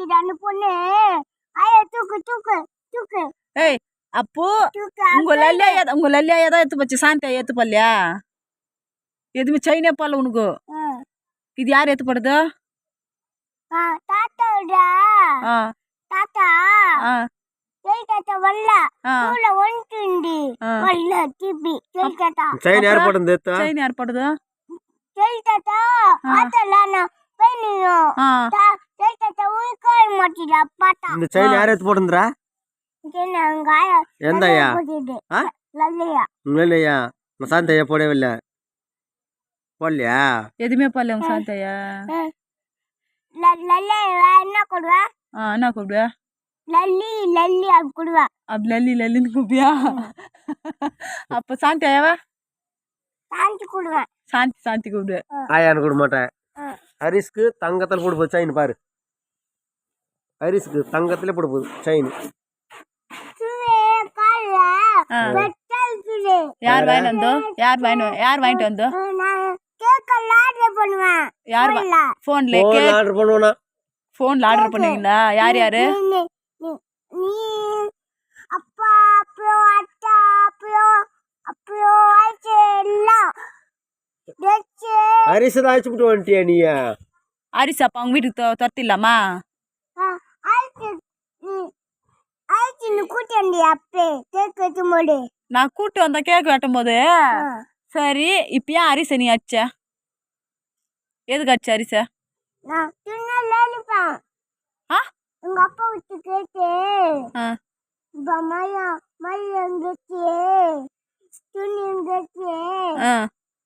நிக்குது அந்த பொண்ணு. ஐயா தூக்கு தூக்கு தூக்கு. ஏய் அப்போ உங்க லல்லியா தான் எடுத்து போச்சு. சாந்தி எடுத்து போடலையா? எதுவுமே செயினே போடல உனக்கு. இது யார் எடுத்து போடுது? தாத்தாடா. தாத்தா தாத்தா வரல. ஸ்கூல்ல வந்துண்டி வரல திருப்பி. தாத்தா செயின் யார் போடுது? செயின் யார் போடுது? தாத்தா ஆத்தலானா பெண்ணியோ. தாத்தா உயிர் மாட்டிடா பாத்தா. இந்த செயின் யார் எடுத்து போடுதுடா? எந்தயா? லல்லியா. சாந்தையா போடவே இல்லை. போடலையா? எதுவுமே போடல உங்க சாந்தையா. என்ன கொடுவா? என்ன கூப்பிடுவா? லல்லி லல்லி அப்படி கொடுவா. அப்படி லல்லின்னு கூப்பியா? அப்ப சாந்தியாவா? சாந்தி கூடுவேன். சாந்தி கூப்பிடுவேன். ஆயான்னு கூட மாட்டேன். ஹரிஸ்க்கு தங்கத்தில் போட்டு போகுது செயின் பாரு. ஹரிஸ்க்கு தங்கத்திலே போட்டு போகுது செயின். யார் வாங்கிட்டு வந்தோ? போன்ல ஆர்டர் பண்ணுவேனா? போன்ல ஆர்டர் பண்ணுவீங்களா? யார் யாரு? அப்பா அப்புறம் அத்தா அப்புறம் அரிசி தான் அழைச்சிட்டு வந்துட்டியா நீ? அரிசி அப்ப அவங்க வீட்டுக்கு துரத்திடலாமா? நான் கூட்டு வந்தா கேக் வெட்டும் போது. சரி இப்ப ஏன் அரிசி நீ அடிச்ச? எதுக்கு அடிச்ச அரிச? எங்க அப்பா விட்டு கேட்டு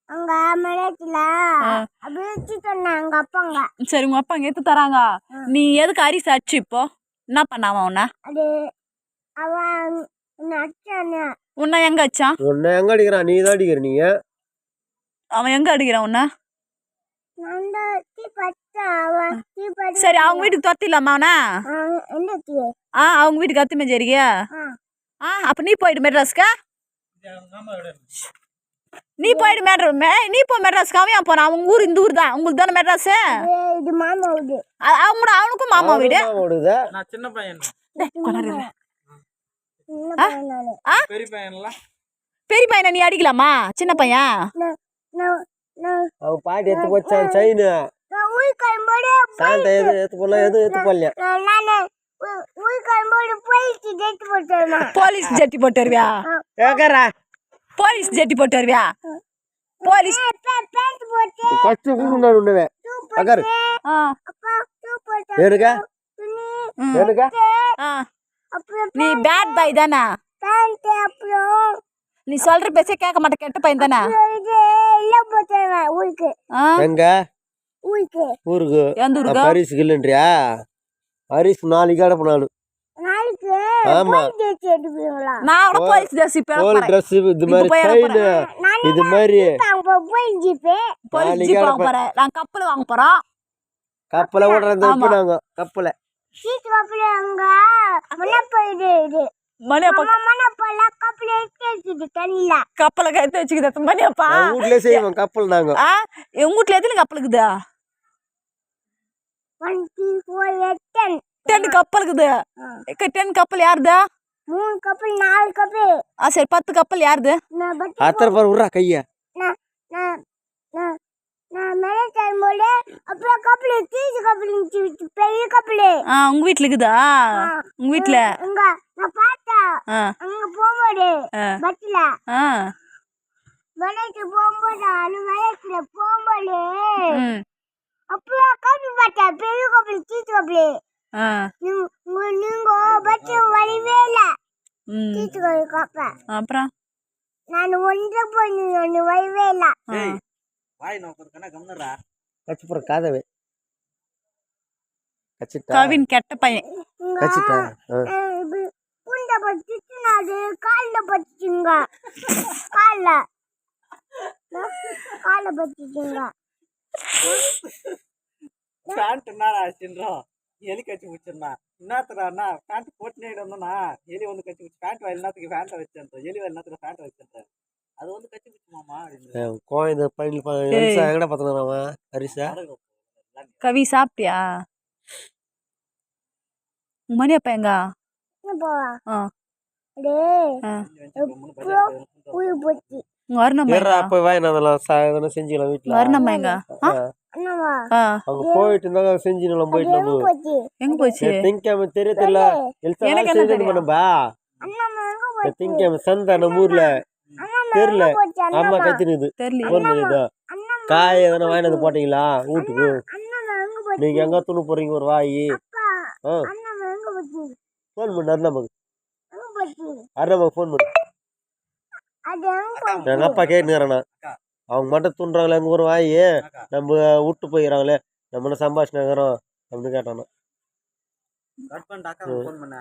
அங்க மலையத்துல அப்படி சொன்னாங்க அப்பாங்க. சரி உங்க அப்பா அங்க எடுத்து தராங்க. நீ எதுக்கு அரிசி அடிச்சு இப்போ என்ன பண்ணாம உன்ன? அது அவன் உன்ன எங்க அடிச்சான்? உன்ன எங்க அடிக்கிறான்? நீ தான் அடிக்கிற. நீ அவன் எங்க அடிக்கிறான் உன்ன? சரி அவங்க வீட்டுக்கு துரத்திடலாமா அவனா? அவங்க வீட்டுக்கு அத்துமே சரியா? அப்ப நீ போயிடு மெட்ராஸ்க்கு. நீ போயிடு நீ போ மெட்ராஸ்க்கு. அவன் போறான். அவங்க ஊர் இந்த ஊர் தான். உங்களுக்கு தானே மெட்ராஸ்? அவனுக்கும் மாமா வீடு. பெரிய பையனை நீ அடிக்கலாமா? சின்ன பையன் பாட்டி எடுத்து போச்சான் செயின். சாந்தை எடுத்து போடலாம். எது எடுத்து போடலையா? போலீஸ் ஜட்டி போட்டு வருவியா? போலீஸ் ஜட்டி போட்டு வருவியா? போலீஸ் நீ பேட் பாய் தானே? நீ சொல்ற பேச கேட்க மாட்டே. கெட்ட பையன் தானே? ஊருக்கு பரிசுக்கு இல்லைன்றியா? பரிசு நாளைக்கு அடப்பு. ஆமா நான் போலீஸ் ட்ரெஸ் இது மாதிரி செயின் இது மாதிரி நான் கப்பல் வாங்க போறோம். கப்பலை ஓடுறது நாங்க கப்பலை கப்பலை கத்து வச்சுக்கிது மணியப்பா. வீட்லயே செய்வோம் கப்பல். நாங்க உங்க வீட்டுல எத்தனை கப்பல் இருக்குதா? 10 கப்பல் இருக்குது. 10 கப்பல் யாருதா? 3 கப்பல் 4 கப்பல். சரி 10 கப்பல் யாருது? அத்தனை பேர் விட்றா கைய. பெரிய கப்பல் உங்க வீட்டுல இருக்குதா? உங்க வீட்டுல போகும்போது பஸ்ல மலைக்கு போகும்போது போகும்போது அப்புறம் கப்பல் பார்த்தா பெரிய கப்பல் சீட்டு கப்பல். நீங்க பஸ் வரவே இல்ல. சீட்டு கப்பல் அப்புறம் நான் ஒன்று போய் வரவே இல்ல. காதவே கவின் கெட்ட பையன். புண்ட பட்டுச்சுன்னா அது காலில் பட்டுச்சுங்க. காலில் பட்டுச்சுங்க. பேண்ட் என்னடா ஆச்சுன்றோம். எலி கட்சி பிடிச்சிருந்தா என்னத்துறாண்ணா பேண்ட் போட்டுனே வந்தோம்னா எலி வந்து கட்சி பிடிச்சி பேண்ட் வாயில் நேரத்துக்கு பேண்ட்டை வச்சுருந்தோம். எலி வாயில் நேரத்துக்கு பேண்ட்டை வச்சுருந்தேன். அது வந்து கட்சி பிடிச்சுமாமா கோயந்த பையன் எங்கட உங்க மணி அப்பா எங்க இங்க போவா ஆ டேய் ஆ புயு போச்சு உங்க வரணம்மா ஏறா அப்ப வாங்கினா அதெல்லாம் எதனா செஞ்சுக்கலாம் வீட்டுல வரணம்மா எங்க ஆ அண்ணாவா ஆ அவங்க போயிட்டு இருந்தாங்க செஞ்சுக்கலாம் போயிட்டு நம்ம போச்சு எங்க போச்சு திங்கக்கிழமை தெரியல எனக்கு என்ன தெரியும்? பண்ணம்பா அண்ணாமா எங்க போச்சு திங்கக்கிழமை சந்தை நம்ம ஊர்ல அண்ணாமா தெரியல எங்க போச்சு அம்மா அண்ணாமா கத்தினுக்குது தெரியல போன் பண்ணிதா அண்ணாமா காய் எதனா வாங்கிட்டு வந்து போட்டீங்களா வீட்டுக்கு அண்ணாமா எங்க போச்சு நீங்க எங்க துணி போறீங்க ஒரு வாயி அப்பா ஆ அண்ணாமா எங்க போச்சு போன் பண்ணு அருணாமக்கு எங்க போச்சு அருணாமக்கு போன் பண்ணு அது எங்க போச்சு எங்க அப்பா கேட்டுக்கிறானா அவங்க மட்டும் துண்றாங்களே எங்க ஒரு வாயி நம்ம விட்டு போயிடறாங்களே நம்ம என்ன சம்பாஷணம் அப்படின்னு கேட்டானா கட் பண்ணிட்டு அக்கா ஃபோன் பண்ண